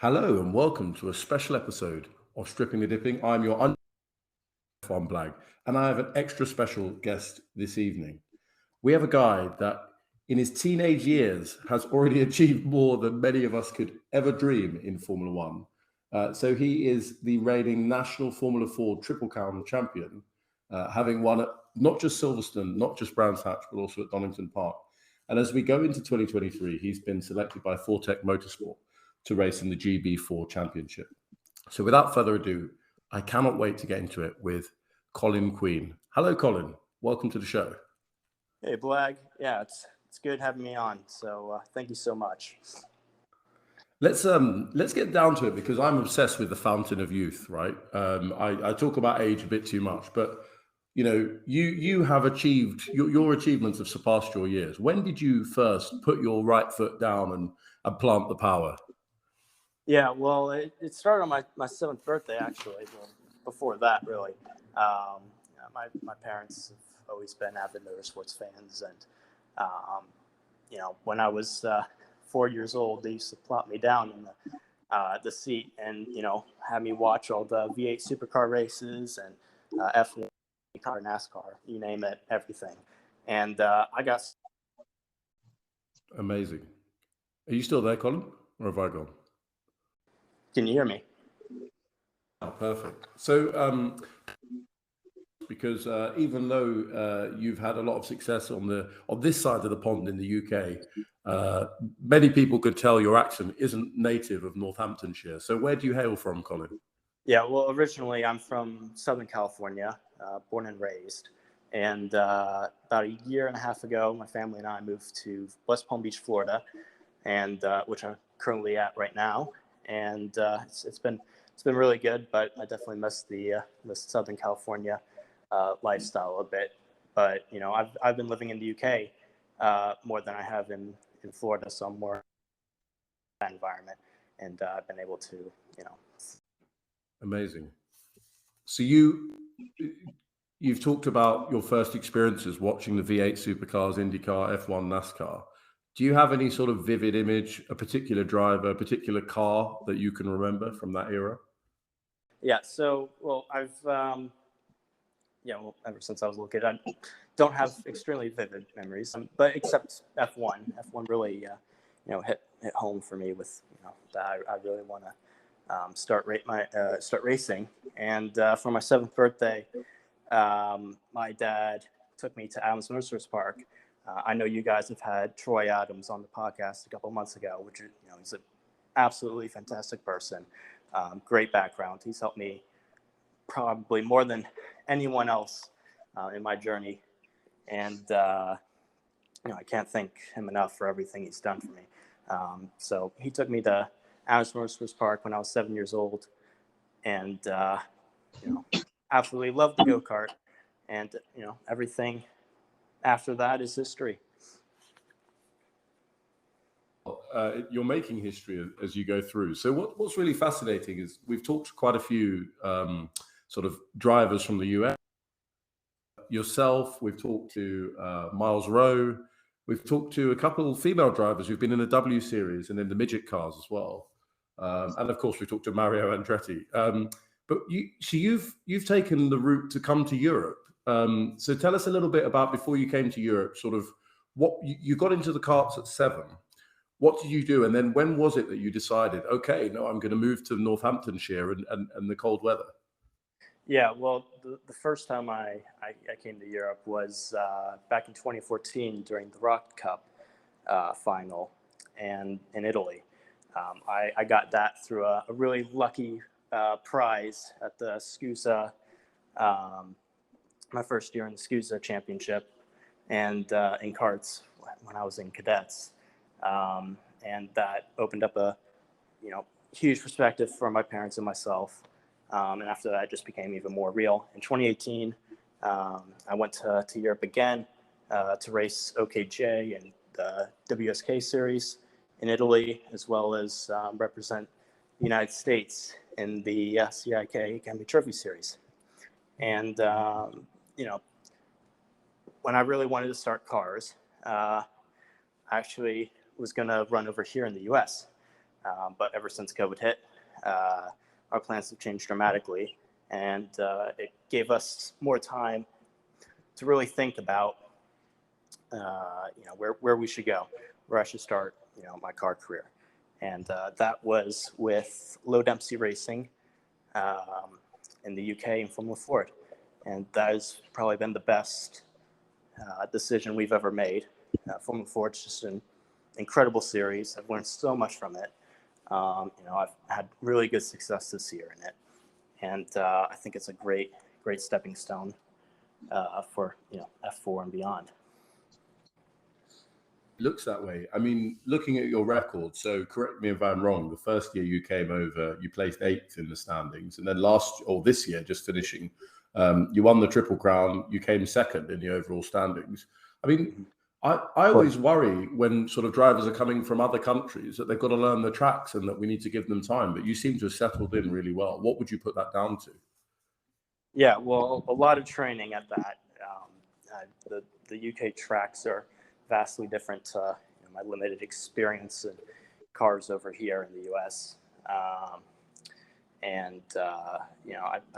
Hello and welcome to a special episode of Stripping the Dipping. I'm your F1 Blag, and I have an extra special guest this evening. We have a guy that, in his teenage years, has already achieved more than many of us could ever dream in Formula One. So he is the reigning national Formula 4 Triple Crown champion, having won at not just Silverstone, not just Brands Hatch, but also at Donington Park. And as we go into 2023, he's been selected by Fortec Motorsport to race in the GB4 Championship. So without further ado, I cannot wait to get into it with Colin Queen. Hello, Colin. Welcome to the show. Hey, Blag. Yeah, it's good having me on. So thank you so much. Let's get down to it because I'm obsessed with the fountain of youth, right? I talk about age a bit too much, but you have achieved your achievements have surpassed your years. When did you first put your right foot down and plant the power? Yeah, well, it started on my seventh birthday, actually. Well, before that, really. My parents have always been avid motorsports fans, and when I was 4 years old, they used to plop me down in the seat and have me watch all the V8 supercar races and F1 car, NASCAR, you name it, everything. And I got Amazing. Are you still there, Colin, or have I gone? Can you hear me? Oh, perfect. So, because even though you've had a lot of success on this side of the pond in the UK, many people could tell your accent isn't native of Northamptonshire. So, where do you hail from, Colin? Yeah, well, originally I'm from Southern California, born and raised. And about a year and a half ago, my family and I moved to West Palm Beach, Florida, and which I'm currently at right now. And it's been really good, but I definitely miss the Southern California lifestyle a bit. But I've been living in the UK more than I have in Florida, so I'm more in that environment, and I've been able to Amazing. So you've talked about your first experiences watching the V8 supercars, IndyCar, F1, NASCAR. Do you have any sort of vivid image, a particular driver, a particular car that you can remember from that era? Yeah. So, well, I've ever since I was a little kid, I don't have extremely vivid memories, but except F1. F1 really, hit home for me with that I really want to start racing. And for my seventh birthday, my dad took me to Adams Motorsports Park. I know you guys have had Troy Adams on the podcast a couple months ago, which he's an absolutely fantastic person, great background. He's helped me probably more than anyone else in my journey, and I can't thank him enough for everything he's done for me. So he took me to Adams Motorsports Park when I was 7 years old, and absolutely loved the go-kart, and everything after that is history. You're making history as you go through. So what's really fascinating is we've talked to quite a few sort of drivers from the US. Yourself, we've talked to Miles Rowe. We've talked to a couple of female drivers who've been in the W Series and in the midget cars as well. And of course, we talked to Mario Andretti. But you've taken the route to come to Europe. So tell us a little bit about before you came to Europe, sort of what you got into the karts at 7. What did you do? And then when was it that you decided, okay, no, I'm going to move to Northamptonshire and the cold weather? Yeah, well, the first time I came to Europe was back in 2014 during the Rock Cup final and in Italy. I got that through a really lucky prize at the SCUSA, my first year in the SCUSA championship, and in karts when I was in cadets. And that opened up a huge perspective for my parents and myself. And after that, it just became even more real. In 2018, I went to Europe again to race OKJ and the WSK series in Italy, as well as represent the United States in the CIK Academy Trophy Series. And, when I really wanted to start cars, I actually was going to run over here in the U.S. But ever since COVID hit, our plans have changed dramatically, and it gave us more time to really think about, where we should go, where I should start, my car career. And that was with low density racing in the UK in Formula Ford. And that has probably been the best decision we've ever made. Formula Ford's just an incredible series. I've learned so much from it. I've had really good success this year in it. And I think it's a great stepping stone for F4 and beyond. Looks that way. I mean, looking at your record, so correct me if I'm wrong, the first year you came over, you placed 8th in the standings, and then this year, just finishing, you won the Triple Crown, you came 2nd in the overall standings. I mean, I always worry when sort of drivers are coming from other countries that they've got to learn the tracks and that we need to give them time, but you seem to have settled in really well. What would you put that down to? Yeah, well, a lot of training at that. The UK tracks are vastly different to my limited experience in cars over here in the US. I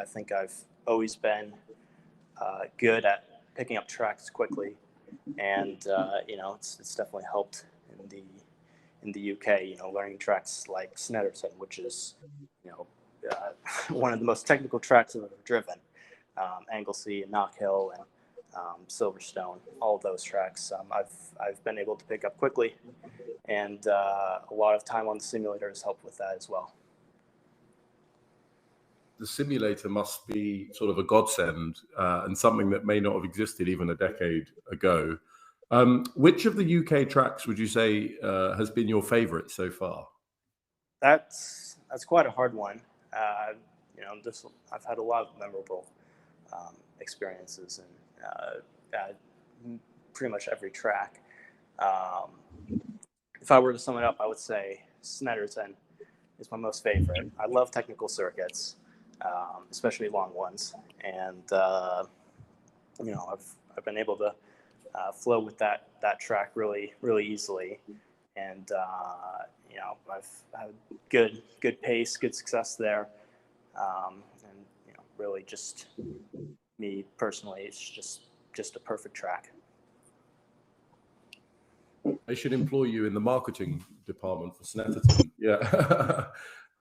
think I've always been good at picking up tracks quickly, and it's definitely helped in the UK. Learning tracks like Snetterton, which is one of the most technical tracks I've ever driven. Anglesey and Knockhill and Silverstone, all of those tracks I've been able to pick up quickly, and a lot of time on the simulator has helped with that as well. The simulator must be sort of a godsend and something that may not have existed even a decade ago. Which of the UK tracks would you say has been your favorite so far? That's quite a hard one. I've had a lot of memorable experiences at pretty much every track. If I were to sum it up, I would say Snetterton is my most favorite. I love technical circuits, especially long ones, and I've been able to flow with that track really easily, and I've had good pace, good success there, and really just me personally, it's just a perfect track. I should employ you in the marketing department for Snetterton. Yeah.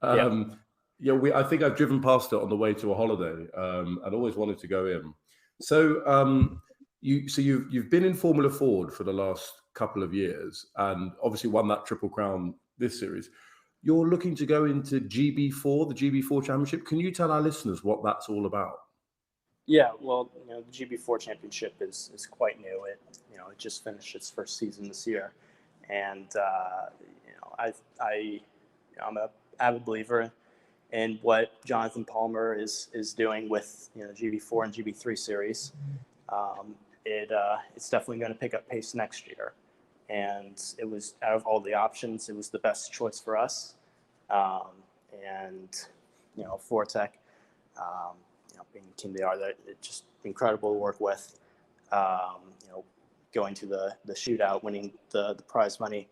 I think I've driven past it on the way to a holiday, and always wanted to go in. So you've been in Formula Ford for the last couple of years, and obviously won that Triple Crown this series. You're looking to go into GB4, the GB4 Championship. Can you tell our listeners what that's all about? Yeah, well, the GB4 Championship is quite new. It just finished its first season this year, and I'm a avid believer in what Jonathan Palmer is doing with GB4 and GB3 series. It's definitely going to pick up pace next year, and it was, out of all the options, it was the best choice for us. Fortec, being the team they are, that it's just incredible to work with. Going to the shootout, winning the prize money,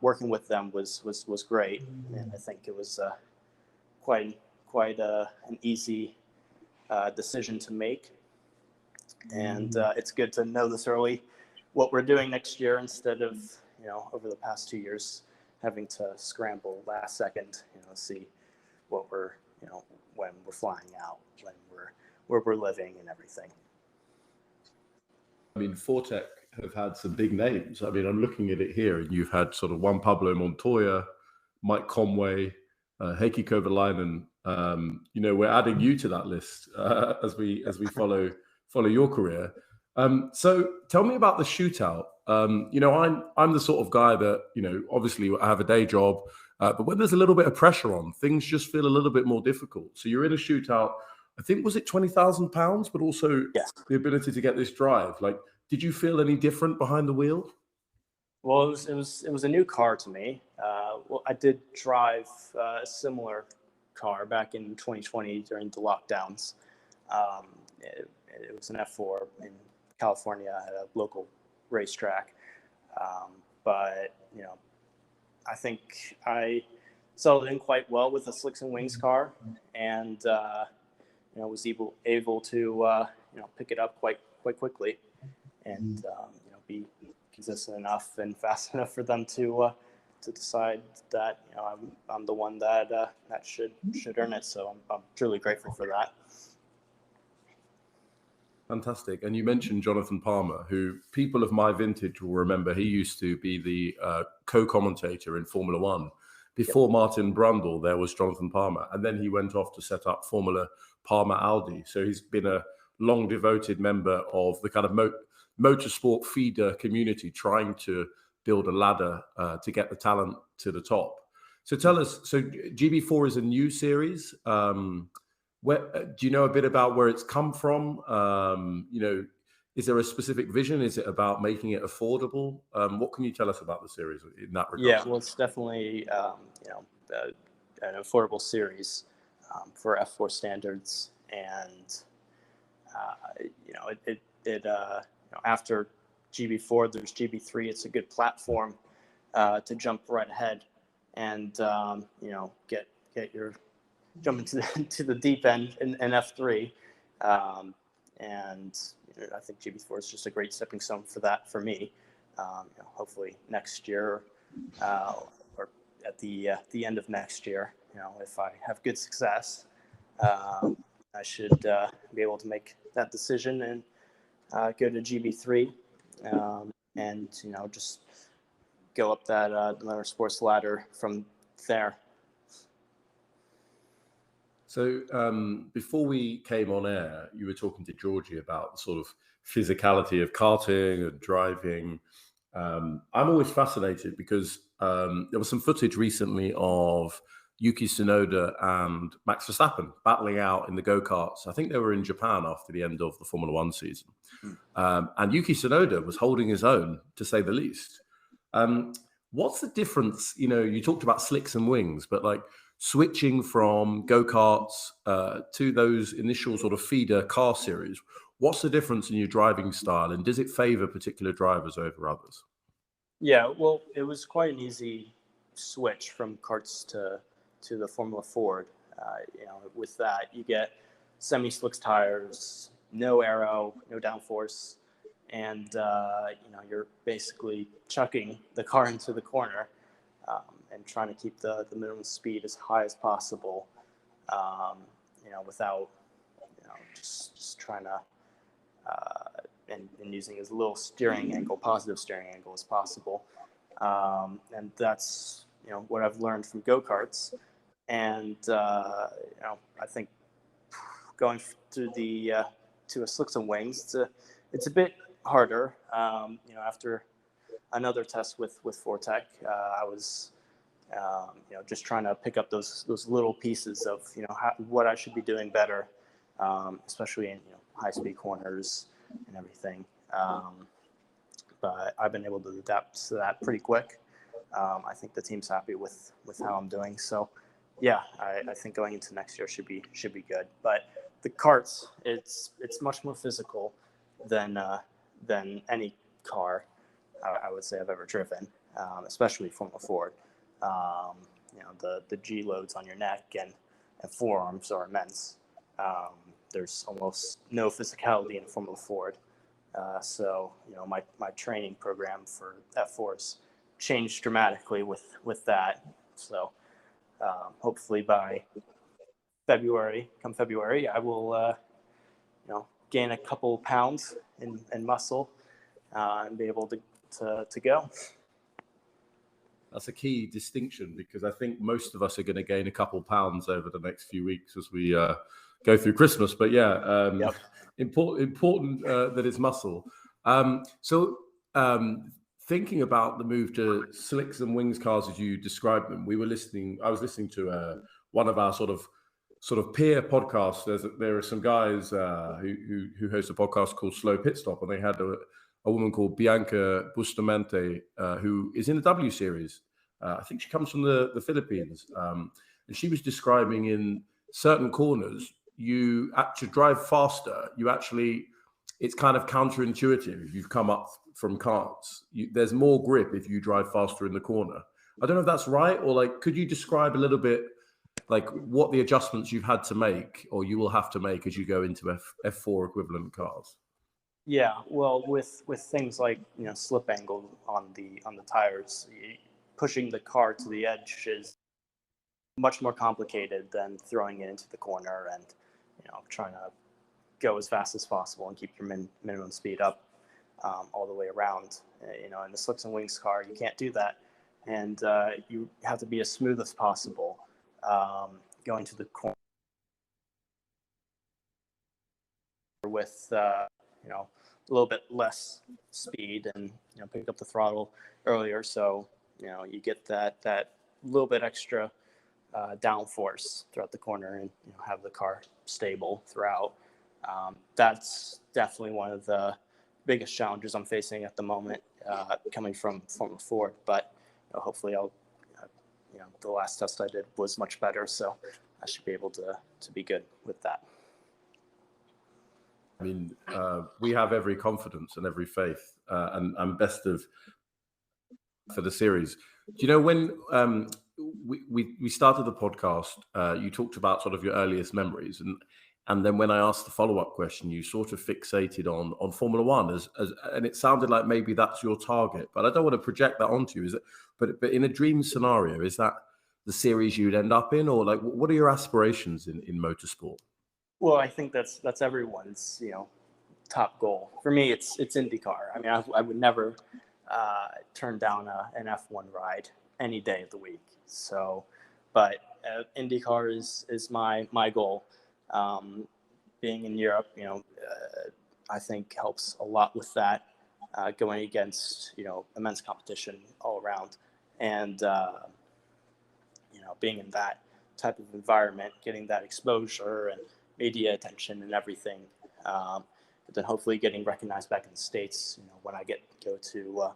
working with them was great, and I think it was quite an easy decision to make. And it's good to know this early what we're doing next year, instead of over the past 2 years having to scramble last second, see what we're when we're flying out, where we're living and everything. I mean, Fortec have had some big names. I mean, I'm looking at it here, and you've had sort of Juan Pablo Montoya, Mike Conway, Heikki Kovalainen. We're adding you to that list as we follow your career. So tell me about the shootout. I'm the sort of guy that, obviously I have a day job, but when there's a little bit of pressure on, things just feel a little bit more difficult. So you're in a shootout. I think, was it £20,000, but also Yes. the ability to get this drive? Like, did you feel any different behind the wheel? Well, it was a new car to me. I did drive a similar car back in 2020 during the lockdowns. It was an F4 in California at a local racetrack. But I think I settled in quite well with the Slicks and Wings car, and was able to pick it up quite quickly, and be consistent enough and fast enough for them to decide that I'm the one that should earn it. So I'm truly grateful for that. Fantastic. And you mentioned Jonathan Palmer, who people of my vintage will remember. He used to be the co-commentator in Formula One. Before Martin Brundle, there was Jonathan Palmer. And then he went off to set up Formula Palmer Aldi. So he's been a long devoted member of the kind of motorsport feeder community, trying to build a ladder to get the talent to the top. So tell us, so GB4 is a new series. Where do you know a bit about where it's come from? Is there a specific vision? Is it about making it affordable? What can you tell us about the series in that regard? Yeah, well, it's definitely an affordable series for F4 standards, and after GB4, there's GB3. It's a good platform to jump right ahead and get your jump into the deep end in F3, and I think GB4 is just a great stepping stone for that for me. Hopefully next year, or at the end of next year, if I have good success, I should be able to make that decision and go to GB3, and just go up that motorsports ladder from there. So before we came on air, you were talking to Jorgy about the sort of physicality of karting and driving. I'm always fascinated because there was some footage recently of Yuki Tsunoda and Max Verstappen battling out in the go-karts. I think they were in Japan after the end of the Formula One season. And Yuki Tsunoda was holding his own, to say the least. What's the difference? You talked about slicks and wings, but like switching from go-karts to those initial sort of feeder car series, what's the difference in your driving style, and does it favor particular drivers over others? Yeah, well, it was quite an easy switch from karts to the Formula Ford. With that, you get semi-slicks tires, no aero, no downforce, and you're basically chucking the car into the corner and trying to keep the minimum speed as high as possible, without just trying to and using as little positive steering angle as possible. And that's what I've learned from go-karts. And I think going to a slicks and wings, it's a bit harder. After another test with Fortec, I was just trying to pick up those little pieces of what I should be doing better, especially in high speed corners and everything. But I've been able to adapt to that pretty quick. I think the team's happy with how I'm doing. So yeah, I think going into next year should be good. But the karts, it's much more physical than any car I would say I've ever driven, especially Formula Ford. The G loads on your neck and forearms are immense. There's almost no physicality in Formula Ford. So my training program for F4's changed dramatically with that. So hopefully by February, I will gain a couple pounds in muscle and be able to go. That's a key distinction, because I think most of us are going to gain a couple pounds over the next few weeks as we go through Christmas. But yeah, important that it's muscle. Thinking about the move to slicks and wings cars as you described them, I was listening to one of our sort of peer podcasts. There are some guys who host a podcast called Slow Pit Stop, and they had a woman called Bianca Bustamante, who is in the W Series. I think she comes from the Philippines. And she was describing in certain corners, you actually drive faster. It's kind of counterintuitive. If you've come up from karts, there's more grip if you drive faster in the corner. I don't know if that's right, or like, could you describe a little bit like what the adjustments you've had to make or you will have to make as you go into F4 equivalent cars? Yeah, well, with things like slip angle on the tires, pushing the car to the edge is much more complicated than throwing it into the corner and trying to go as fast as possible and keep your minimum speed up all the way around. In the Slicks and Wings car, you can't do that, and you have to be as smooth as possible going to the corner with a little bit less speed and pick up the throttle earlier, so you get that little bit extra downforce throughout the corner and have the car stable throughout. That's definitely one of the biggest challenges I'm facing at the moment, coming from a Ford. But hopefully, I'll the last test I did was much better, so I should be able to be good with that. I mean, we have every confidence and every faith, and best of for the series. Do you know when we started the podcast, you talked about sort of your earliest memories, and then when I asked the follow-up question, you sort of fixated on Formula One as and it sounded like maybe that's your target, but I don't want to project that onto you. Is it? But in a dream scenario, is that the series you'd end up in, or like what are your aspirations in motorsport? Well, I think that's everyone's top goal. For me, it's IndyCar. I mean, I would never turn down an F1 ride any day of the week. So, but IndyCar is my goal. Being in Europe, I think helps a lot with that. Going against immense competition all around, and being in that type of environment, getting that exposure and media attention and everything. But then hopefully getting recognized back in the States, when I go to,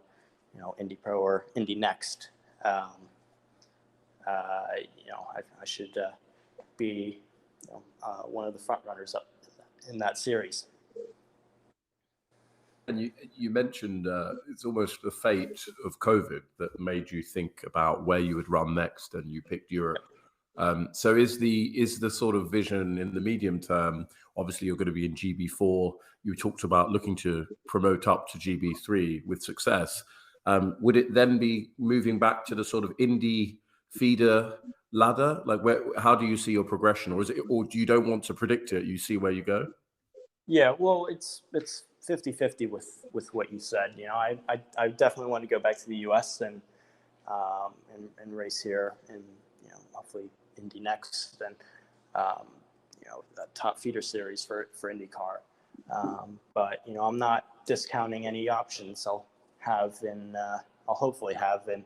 Indy Pro or Indy Next. I should be, one of the front runners up in that series. And you mentioned it's almost the fate of COVID that made you think about where you would run next, and you picked Europe. So is the sort of vision in the medium term? Obviously, you're going to be in GB4. You talked about looking to promote up to GB3 with success. Would it then be moving back to the sort of Indy feeder ladder? Like, how do you see your progression, or do you don't want to predict it? You see where you go? Yeah, well, it's 50-50 with what you said. I definitely want to go back to the US and race here, and hopefully Indy Next, and that top feeder series for IndyCar. But I'm not discounting any options I'll hopefully have in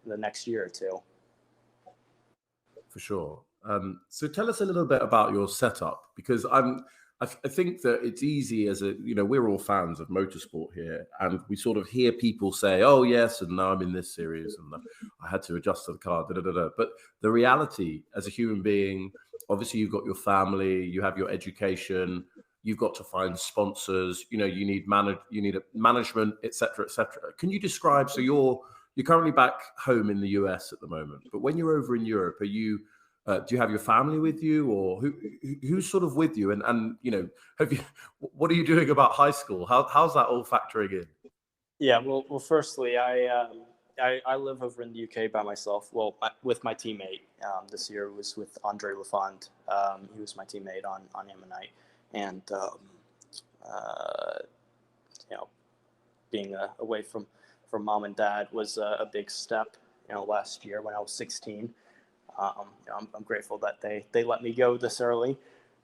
the next year or two. For sure. So tell us a little bit about your setup, because I think that it's easy we're all fans of motorsport here, and we sort of hear people say, "Oh yes, and now I'm in this series, and I had to adjust to the car." But the reality, as a human being, obviously you've got your family, you have your education, you've got to find sponsors. You need management, etc., etc. Can you describe? So you're currently back home in the US at the moment, but when you're over in Europe, are you? Do you have your family with you, or who's sort of with you? And what are you doing about high school? How's that all factoring in? Yeah, well, firstly, I live over in the UK by myself. Well, with my teammate. This year was with Andre Lafond. He was my teammate on Ammonite, and being away from mom and dad was a big step. Last year when I was 16. I'm grateful that they let me go this early.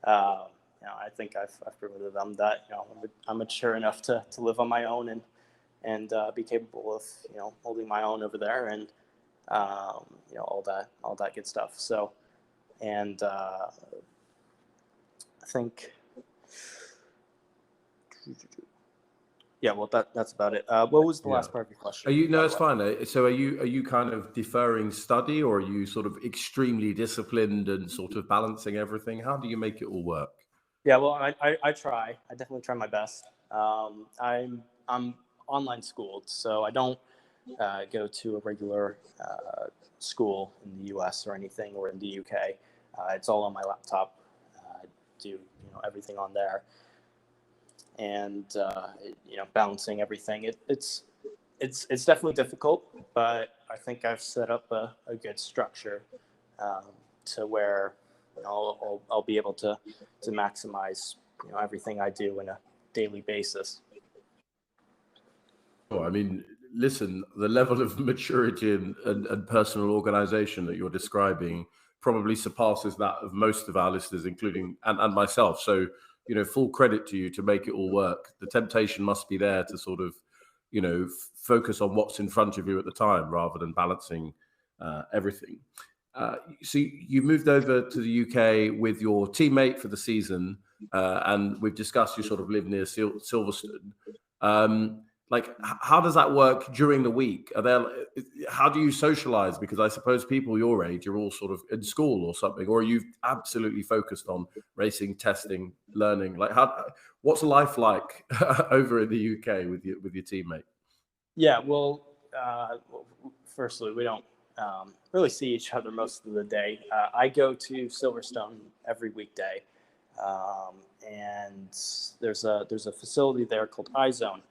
I think I've proven to them that I'm mature enough to live on my own and be capable of holding my own over there, and all that good stuff. So, and I think. Yeah, well, that's about it. What was the last part of your question? No, it's fine. So are you kind of deferring study, or are you sort of extremely disciplined and sort of balancing everything? How do you make it all work? Yeah, well, I try. I definitely try my best. I'm online schooled, so I don't go to a regular school in the U.S. or anything, or in the U.K. It's all on my laptop. I do everything on there, and balancing everything. It's definitely difficult, but I think I've set up a good structure to where I'll be able to maximize everything I do on a daily basis. Oh, I mean, listen, the level of maturity and personal organization that you're describing probably surpasses that of most of our listeners, including and myself. So, full credit to you to make it all work. The temptation must be there to sort of, focus on what's in front of you at the time rather than balancing everything. So you moved over to the UK with your teammate for the season, and we've discussed you sort of live near Silverstone. How does that work during the week? How do you socialize? Because I suppose people your age are all sort of in school or something, or are you absolutely focused on racing, testing, learning? What's life like over in the UK with your teammate? Yeah, well, firstly, we don't really see each other most of the day. I go to Silverstone every weekday, and there's a facility there called iZone.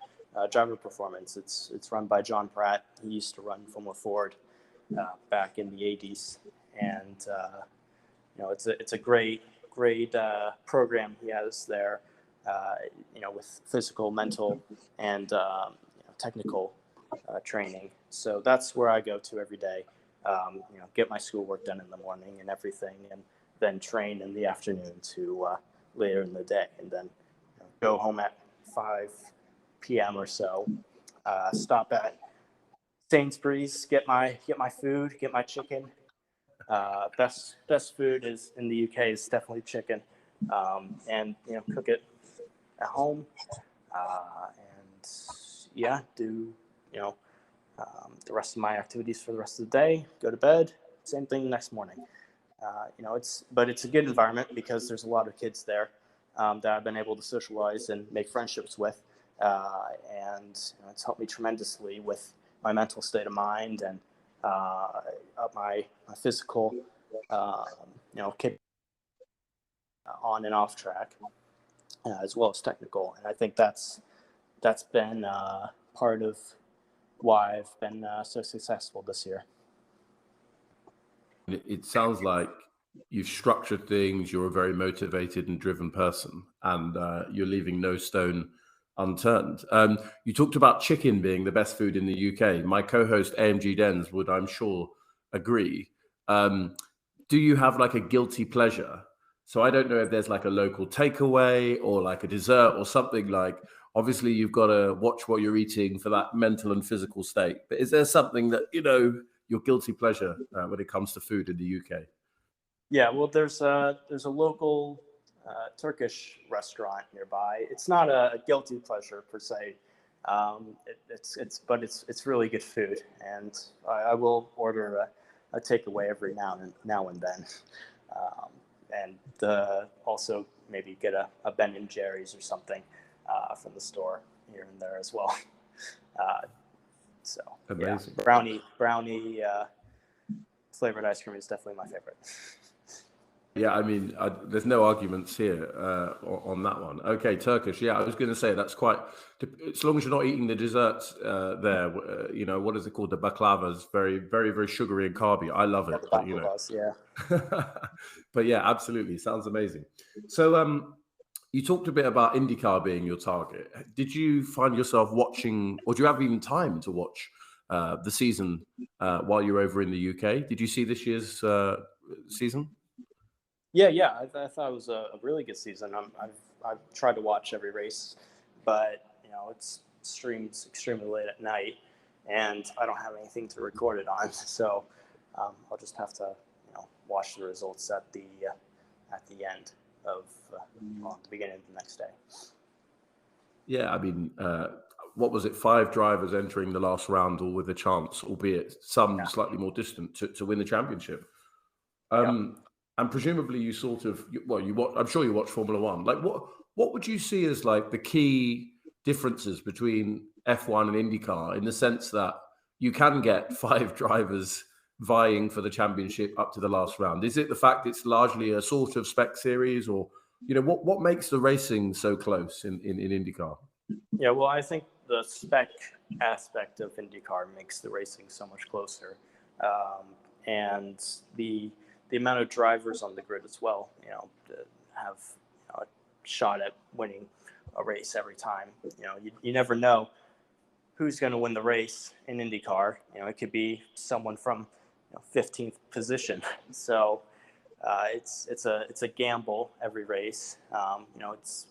Driver Performance. It's run by John Pratt. He used to run Formula Ford back in the 80s, and it's a great program he has there. With physical, mental, and technical training. So that's where I go to every day. Get my schoolwork done in the morning and everything, and then train in the afternoon to later in the day, and then go home at 5 p.m. or so. Stop at Sainsbury's, get my food, get my chicken. Best food is in the UK is definitely chicken, and cook it at home, and do the rest of my activities for the rest of the day. Go to bed. Same thing next morning. It's a good environment because there's a lot of kids there that I've been able to socialize and make friendships with. And it's helped me tremendously with my mental state of mind and my physical, on and off track, as well as technical. And I think that's been part of why I've been so successful this year. It sounds like you've structured things. You're a very motivated and driven person, and you're leaving no stone unturned. You talked about chicken being the best food in the UK. My co-host AMG Dens would, I'm sure, agree. Do you have like a guilty pleasure? So I don't know if there's like a local takeaway or like a dessert or something like. Obviously, you've got to watch what you're eating for that mental and physical state. But is there something that your guilty pleasure when it comes to food in the UK? Yeah, well, there's a local Turkish restaurant nearby. It's not a guilty pleasure per se. It's really good food, and I will order a takeaway every now and then, and also maybe get a Ben and Jerry's or something from the store here and there as well. So amazing. Yeah, brownie flavored ice cream is definitely my favorite. Yeah, I mean, there's no arguments here on that one. Okay, Turkish. Yeah, I was going to say that's quite. As long as you're not eating the desserts there, what is it called? The baklavas, very, very, very sugary and carby. I love it. But, yeah. But yeah, absolutely, sounds amazing. So, you talked a bit about IndyCar being your target. Did you find yourself watching, or do you have even time to watch the season while you're over in the UK? Did you see this year's season? Yeah. I thought it was a really good season. I've tried to watch every race, but it's streamed extremely late at night, and I don't have anything to record it on. So I'll just have to watch the results at the end of the beginning of the next day. Yeah, I mean, what was it? 5 drivers entering the last round, all with a chance, albeit some slightly more distant, to win the championship. And presumably you sort of, I'm sure you watch Formula One. Like, what would you see as like the key differences between F1 and IndyCar, in the sense that you can get 5 drivers vying for the championship up to the last round? Is it the fact it's largely a sort of spec series, or what makes the racing so close in IndyCar? Yeah, well, I think the spec aspect of IndyCar makes the racing so much closer, and the amount of drivers on the grid as well. To have a shot at winning a race every time. You never know who's going to win the race in IndyCar. It could be someone from 15th position. So it's a gamble every race. It's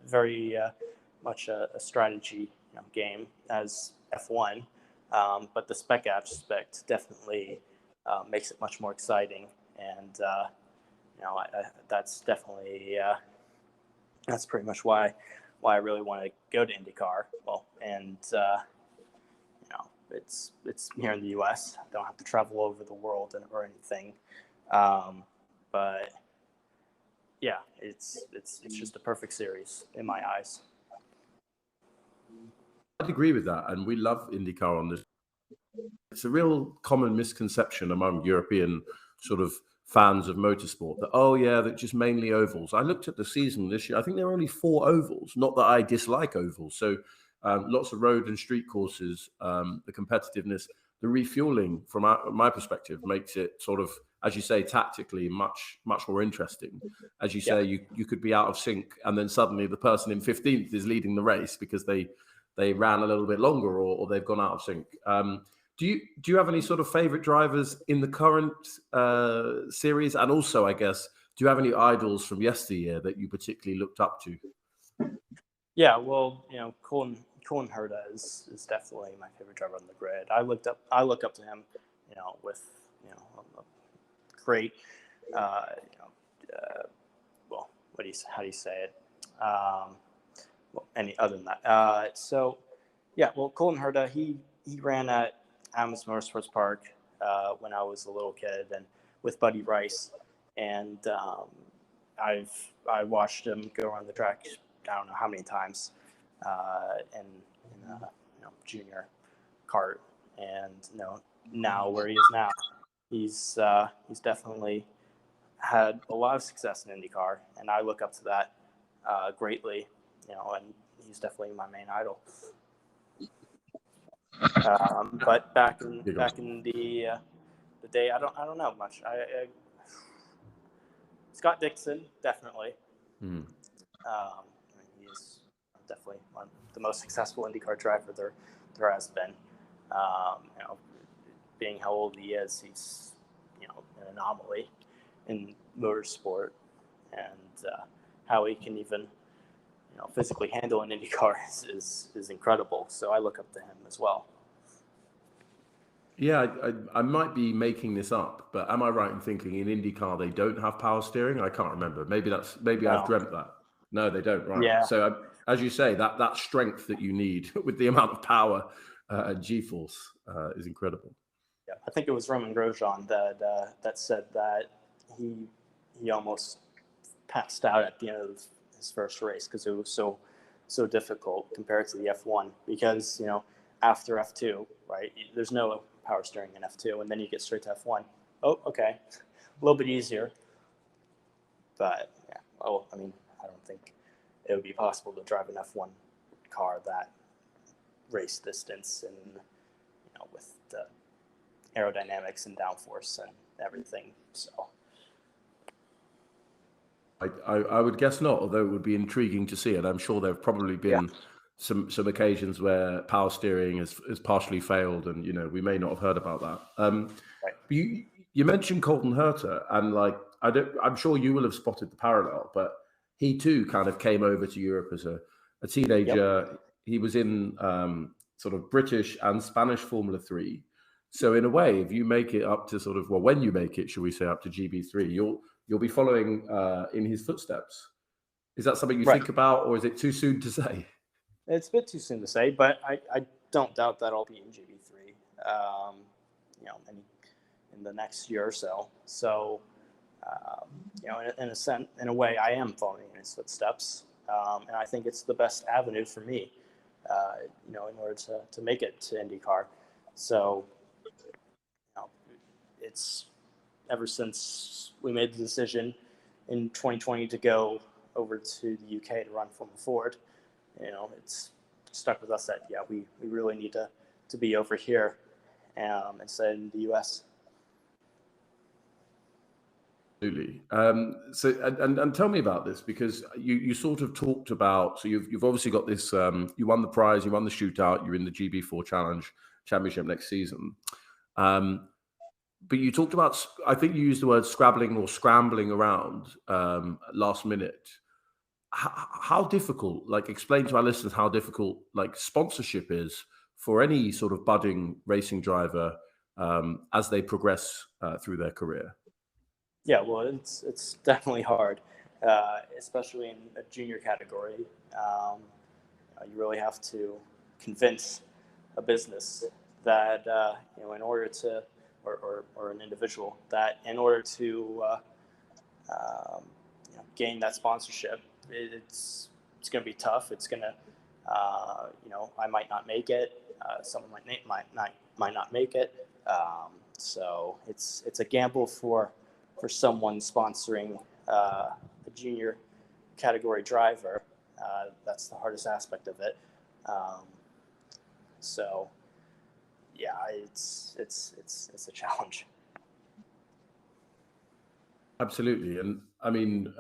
very much a strategy game as F1, but the spec aspect definitely makes it much more exciting, and that's definitely that's pretty much why I really want to go to IndyCar. Well, and it's here in the U.S. I don't have to travel over the world or anything, but yeah, it's just a perfect series in my eyes. I'd agree with that, and we love IndyCar on this. It's a real common misconception among European sort of fans of motorsport that, oh yeah, that just mainly ovals. I looked at the season this year. I think there are only 4 ovals. Not that I dislike ovals. So lots of road and street courses, the competitiveness, the refueling from my perspective makes it sort of, as you say, tactically much more interesting. As you say, you could be out of sync, and then suddenly the person in 15th is leading the race because they ran a little bit longer, or they've gone out of sync. Do you have any sort of favorite drivers in the current series? And also, I guess, do you have any idols from yesteryear that you particularly looked up to? Yeah, well, Colin Herta is definitely my favorite driver on the grid. I look up to him, with a great, well, how do you say it? Well, any other than that. So, yeah, well, Colin Herta, he ran at Adams Motorsports Park when I was a little kid, and with Buddy Rice, and I watched him go around the track. I don't know how many times in junior kart, and now where he is now, he's definitely had a lot of success in IndyCar, and I look up to that greatly, and he's definitely my main idol. But back in the day, I don't know much. Scott Dixon, definitely. He's definitely the most successful IndyCar driver there has been. Being how old he is, he's an anomaly in motorsport, and how he can even physically handle an IndyCar is incredible. So I look up to him as well. Yeah, I might be making this up, but am I right in thinking in IndyCar they don't have power steering? I can't remember. Maybe I've dreamt that. No, they don't. Right. Yeah. So as you say, that strength that you need with the amount of power and G-force is incredible. Yeah, I think it was Roman Grosjean that said that he almost passed out at the end of his first race because it was so difficult compared to the F1, because after F2, right, there's no power steering in F2, and then you get straight to F1. Oh, okay, a little bit easier, but yeah. Oh, I mean, I don't think it would be possible to drive an F1 car that race distance, and with the aerodynamics and downforce and everything. So I would guess not, although it would be intriguing to see it. I'm sure there have probably been some occasions where power steering has partially failed, and we may not have heard about that. Right. You mentioned Colin Herta, and I'm sure you will have spotted the parallel, but he too kind of came over to Europe as a teenager. Yep. He was in sort of British and Spanish Formula 3. So in a way, if you make it up to when you make it, shall we say, up to GB3, you'll be following in his footsteps. Is that something you think about, or is it too soon to say? It's a bit too soon to say, but I don't doubt that I'll be in GB3, in the next year or so. So, in a way, I am following in his footsteps, and I think it's the best avenue for me in order to make it to IndyCar. So, it's ever since we made the decision in 2020 to go over to the UK to run Formula Ford, it's stuck with us that, we really need to be over here instead in the US. Absolutely. So, and tell me about this, because you sort of talked about, so you've obviously got this, you won the prize, you won the shootout, you're in the GB4 Championship next season. But you talked about, I think you used the word scrabbling or scrambling around last minute. How difficult, explain to our listeners how difficult sponsorship is for any sort of budding racing driver as they progress through their career. Yeah, well, it's definitely hard, especially in a junior category. You really have to convince a business that in order to, or an individual that in order to gain that sponsorship, it's going to be tough. It's going to, I might not make it. Someone might not make it. So it's a gamble for someone sponsoring a junior category driver. That's the hardest aspect of it. So yeah, it's a challenge. Absolutely. And I mean,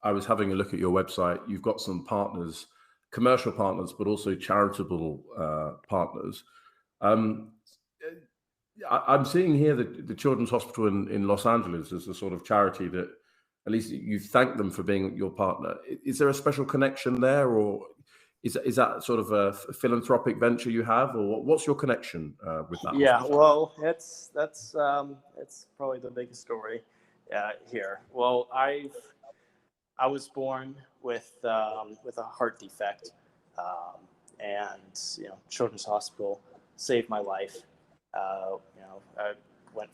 I was having a look at your website. You've got some partners, commercial partners, but also charitable partners. I'm seeing here that the Children's Hospital in Los Angeles is a sort of charity that at least you thank them for being your partner. Is there a special connection there, or is that sort of a philanthropic venture you have, or what's your connection with that? Yeah, hospital? well, it's probably the biggest story here. Well, I was born with a heart defect, and Children's Hospital saved my life. I went,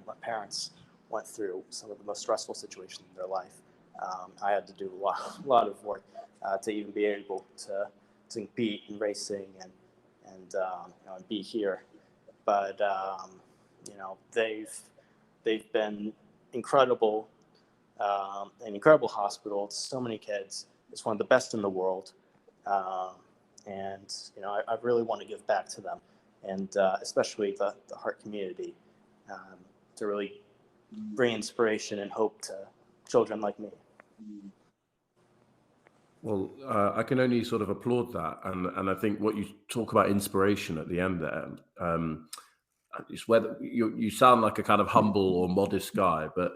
my parents went through some of the most stressful situations in their life. I had to do a lot of work to even be able to compete in racing and be here. But they've been incredible, an incredible hospital. It's so many kids. It's one of the best in the world, and I really want to give back to them, and especially the heart community, to really bring inspiration and hope to children like me. Well, I can only sort of applaud that, and I think what you talk about inspiration at the end there, it's whether you sound like a kind of humble or modest guy, but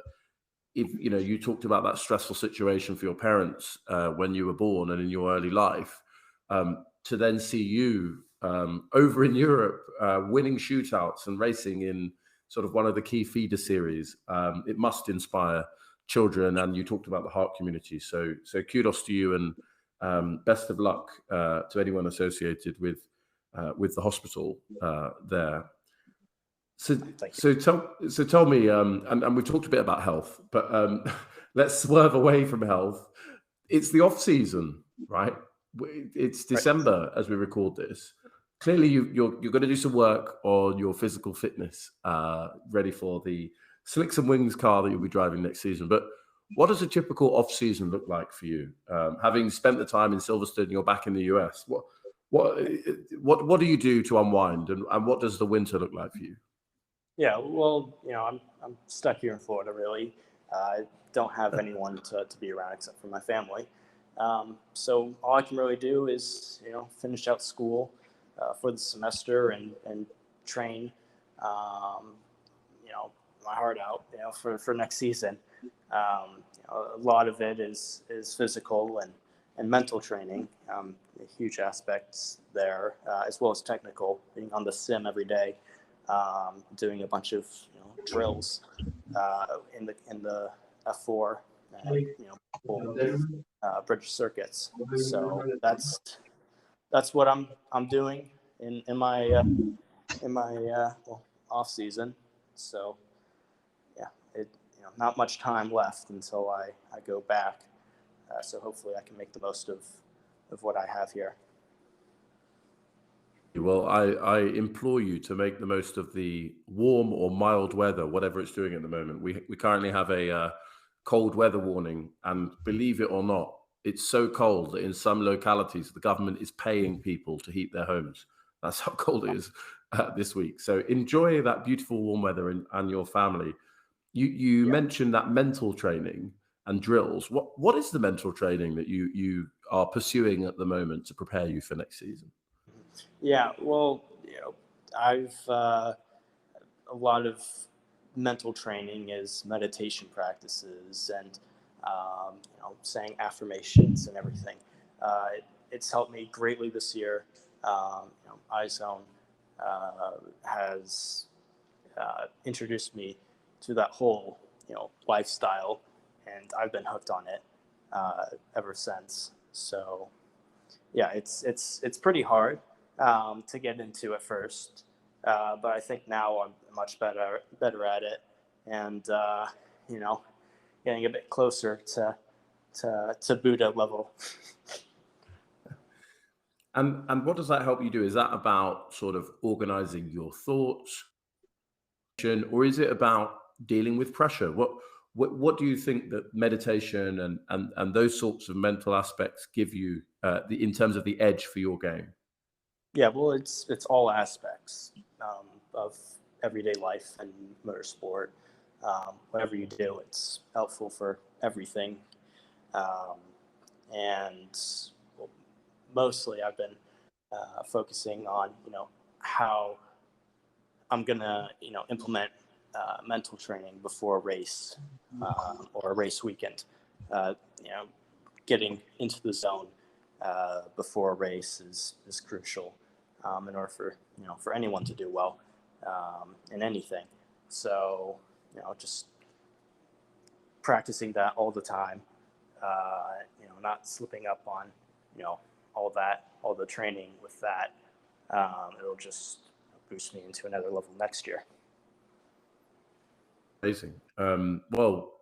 if you talked about that stressful situation for your parents when you were born and in your early life, to then see you over in Europe winning shootouts and racing in sort of one of the key feeder series, it must inspire children. And you talked about the heart community, so kudos to you, and best of luck to anyone associated with the hospital there. So tell me, and we talked a bit about health, but let's swerve away from health. It's the off season, right? It's December as we record this. Clearly, you're going to do some work on your physical fitness, ready for the Slicks and Wings car that you'll be driving next season. But what does a typical off season look like for you? Having spent the time in Silverstone, you're back in the US. What do you do to unwind, and what does the winter look like for you? Yeah, well, I'm stuck here in Florida, really. I don't have anyone to be around except for my family. So all I can really do is, finish out school for the semester and train, my heart out, for next season. A lot of it is physical and mental training, huge aspects there, as well as technical, being on the sim every day. Doing a bunch of drills in the F4 and bridge circuits. So that's what I'm doing in my off season. So yeah, not much time left until I go back. So hopefully I can make the most of what I have here. Well, I implore you to make the most of the warm or mild weather, whatever it's doing at the moment. We currently have a cold weather warning, and believe it or not, it's so cold that in some localities the government is paying people to heat their homes. That's how cold it is this week. So enjoy that beautiful warm weather and your family. You Yeah. mentioned that mental training and drills. What is the mental training that you are pursuing at the moment to prepare you for next season? Yeah. Well, I've a lot of mental training is meditation practices and saying affirmations and everything. It's helped me greatly this year. iZone has introduced me to that whole lifestyle, and I've been hooked on it ever since. So yeah, it's pretty hard to get into at first, but I think now I'm much better at it, and you know, getting a bit closer to Buddha level. And what does that help you do? Is that about sort of organizing your thoughts, or is it about dealing with pressure? What do you think that meditation and those sorts of mental aspects give you in terms of the edge for your game? Yeah, well, it's all aspects of everyday life and motorsport. Whatever you do, it's helpful for everything. Um, and well, mostly, I've been focusing on how I'm gonna implement mental training before a race or a race weekend. Uh, you know, Getting into the zone before a race is crucial in order for anyone to do well in anything. So just practicing that all the time. Not slipping up on all the training with that. It'll just boost me into another level next year. Amazing. Well,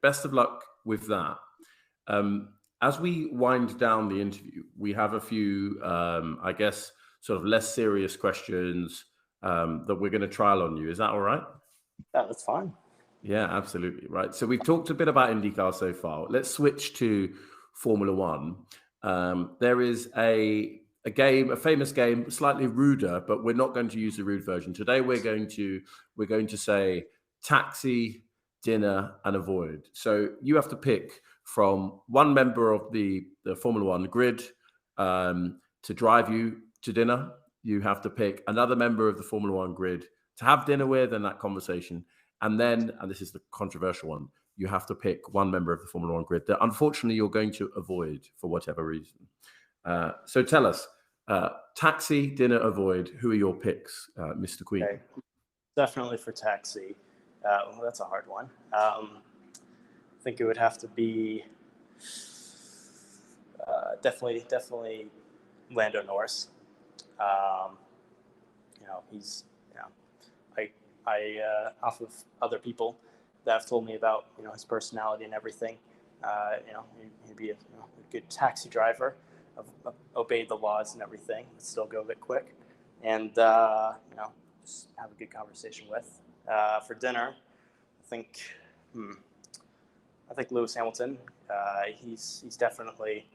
best of luck with that. As we wind down the interview, we have a few, I guess, sort of less serious questions that we're going to trial on you. Is that all right? Yeah, that's fine. Yeah, absolutely. Right. So we've talked a bit about IndyCar so far. Let's switch to Formula One. There is a game, a famous game, slightly ruder, but we're not going to use the rude version. Today we're going to say taxi, dinner, and avoid. So you have to pick from one member of the Formula One grid to drive you to dinner. You have to pick another member of the Formula One grid to have dinner with and that conversation. And then, and this is the controversial one, you have to pick one member of the Formula One grid that unfortunately you're going to avoid for whatever reason. So tell us, taxi, dinner, avoid, who are your picks, Mr. Queen? Okay. Definitely for taxi. Well, that's a hard one. I think it would have to be definitely Lando Norris. Um, he's off of other people that have told me about his personality and everything. He'd be a good taxi driver, obeyed the laws and everything, but still go a bit quick, and just have a good conversation with. For dinner, I think Lewis Hamilton. He's definitely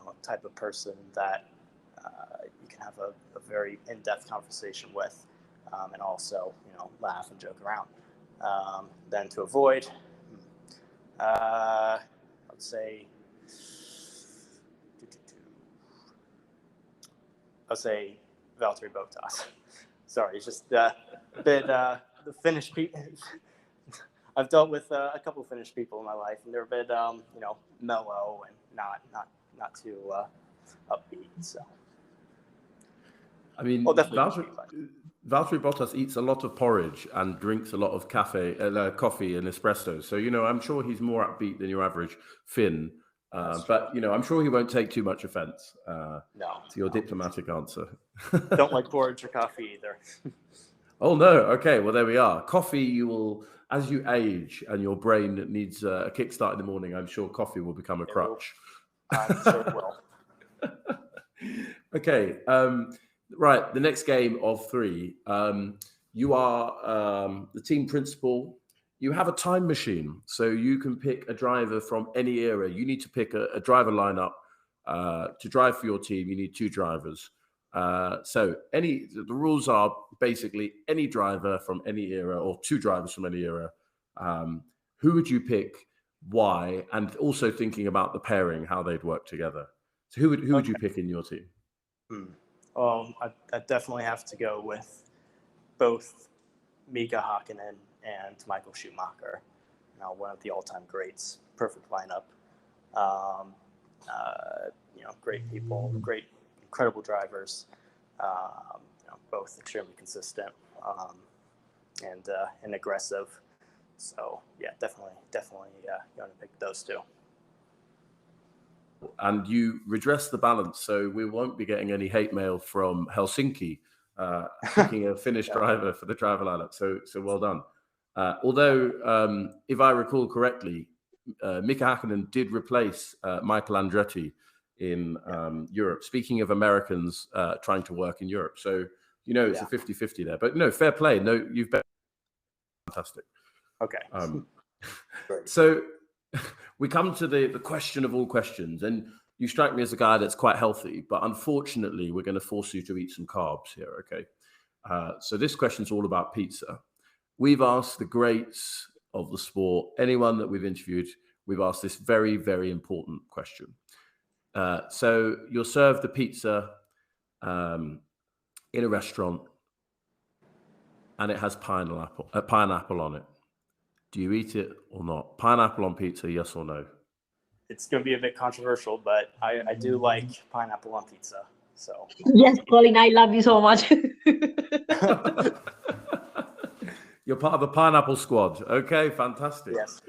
a type of person that you can have a very in-depth conversation with, and also laugh and joke around. Then to avoid, I would say Valtteri Bottas. Sorry, it's just a bit the Finnish people. I've dealt with a couple of Finnish people in my life, and they're a bit mellow and not too upbeat. So I mean, well, definitely Valtteri Bottas eats a lot of porridge and drinks a lot of coffee and espresso. So, I'm sure he's more upbeat than your average Finn. But, I'm sure he won't take too much offense to your diplomatic answer. Don't like porridge or coffee either. Oh, no. Okay. Well, there we are. Coffee, you will, as you age and your brain needs a kickstart in the morning, I'm sure coffee will become a crutch. I'm sure it will. Okay. Right, the next game of three. You are the team principal. You have a time machine, so you can pick a driver from any era. You need to pick a driver lineup to drive for your team. You need 2 drivers. So the rules are basically any driver from any era or 2 drivers from any era. Who would you pick? Why? And also thinking about the pairing, how they'd work together. So who would you pick in your team? Well, I definitely have to go with both Mika Hakkinen and Michael Schumacher. One of the all-time greats. Perfect lineup. Great people, incredible drivers. Both extremely consistent and aggressive. So yeah, definitely going to pick those 2. And you redress the balance, so we won't be getting any hate mail from Helsinki picking a Finnish driver for the driver lineup. So well done. Although, if I recall correctly, Mika Hakkinen did replace Michael Andretti in Europe. Speaking of Americans trying to work in Europe, so it's a 50-50 there. But no, fair play. No, you've been fantastic. Okay. So we come to the question of all questions, and you strike me as a guy that's quite healthy, but unfortunately, we're going to force you to eat some carbs here, okay? So this question's all about pizza. We've asked the greats of the sport, anyone that we've interviewed, we've asked this very, very important question. So you're served the pizza in a restaurant, and it has pineapple on it. Do you eat it or not? Pineapple on pizza, yes or no? It's going to be a bit controversial, but I do like pineapple on pizza. So yes, Colin, I love you so much. You're part of the pineapple squad. Okay, fantastic. Yes.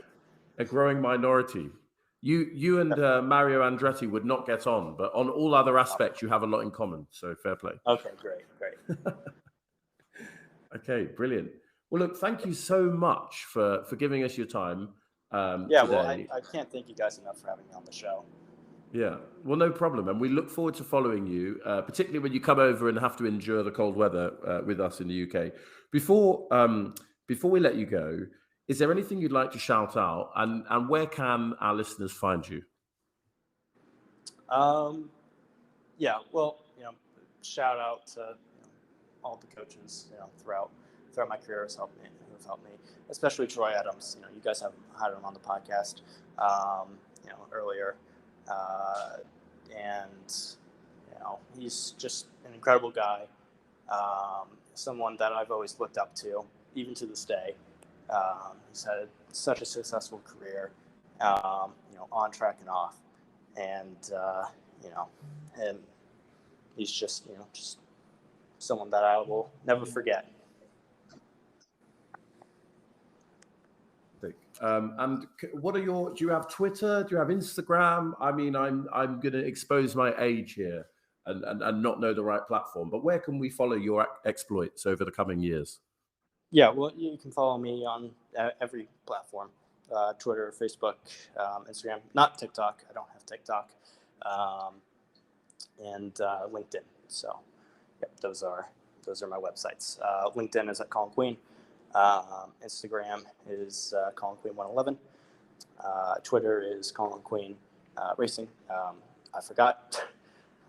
A growing minority. You and Mario Andretti would not get on, but on all other aspects, you have a lot in common. So fair play. Okay, great. Okay, brilliant. Well, look, thank you so much for giving us your time today. Well, I can't thank you guys enough for having me on the show. Yeah, well, no problem. And we look forward to following you, particularly when you come over and have to endure the cold weather with us in the UK. Before we let you go, is there anything you'd like to shout out, and where can our listeners find you? Yeah, well, shout out to all the coaches, throughout my career who've helped me, especially Troy Adams. You guys have had him on the podcast, earlier, and he's just an incredible guy, someone that I've always looked up to, even to this day. He's had such a successful career, on track and off, and and he's just someone that I will never forget. And what are do you have Twitter? Do you have Instagram? I mean, I'm going to expose my age here and not know the right platform, but where can we follow your exploits over the coming years? Yeah, well, you can follow me on every platform, Twitter, Facebook, Instagram, not TikTok. I don't have TikTok, and LinkedIn. So, yep, those are my websites. LinkedIn is at Colin Queen. Instagram is Colin Queen 111. Twitter is Colin Queen Racing. I forgot.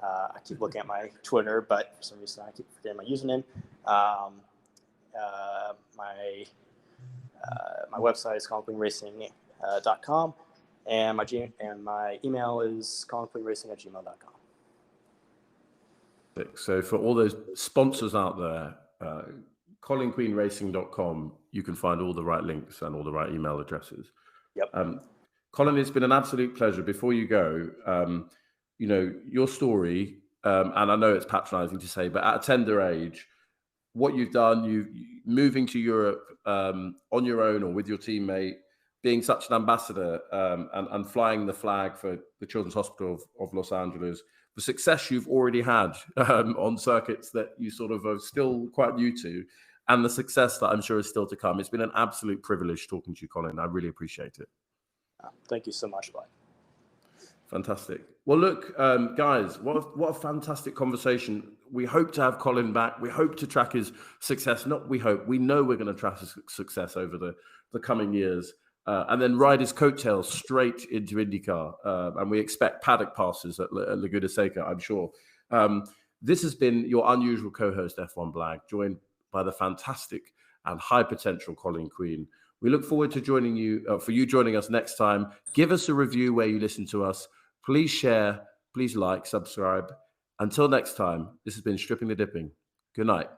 I keep looking at my Twitter, but for some reason I keep forgetting my username. My website is colinqueenracing.com, and my email is colinqueenracing@gmail.com. So for all those sponsors out there, colinqueenracing.com, you can find all the right links and all the right email addresses. Yep. Colin, it's been an absolute pleasure. Before you go, your story, and I know it's patronizing to say, but at a tender age, what you've done, you moving to Europe on your own or with your teammate, being such an ambassador and flying the flag for the Children's Hospital of Los Angeles, the success you've already had on circuits that you sort of are still quite new to, and the success that I'm sure is still to come. It's been an absolute privilege talking to you, Colin. I really appreciate it. Thank you so much, Bud. Fantastic. Well, look, guys, what a fantastic conversation. We hope to have Colin back. We hope to track his success. Not we hope. We know we're going to track his success over the coming years. And then ride his coattails straight into IndyCar. And we expect paddock passes at Laguna Seca, I'm sure. This has been your unusual co-host, F1 Blag, joined by the fantastic and high potential Colin Queen. We look forward to joining you, for you joining us next time. Give us a review where you listen to us. Please share, please like, subscribe. Until next time, this has been Stripping the Dipping. Good night.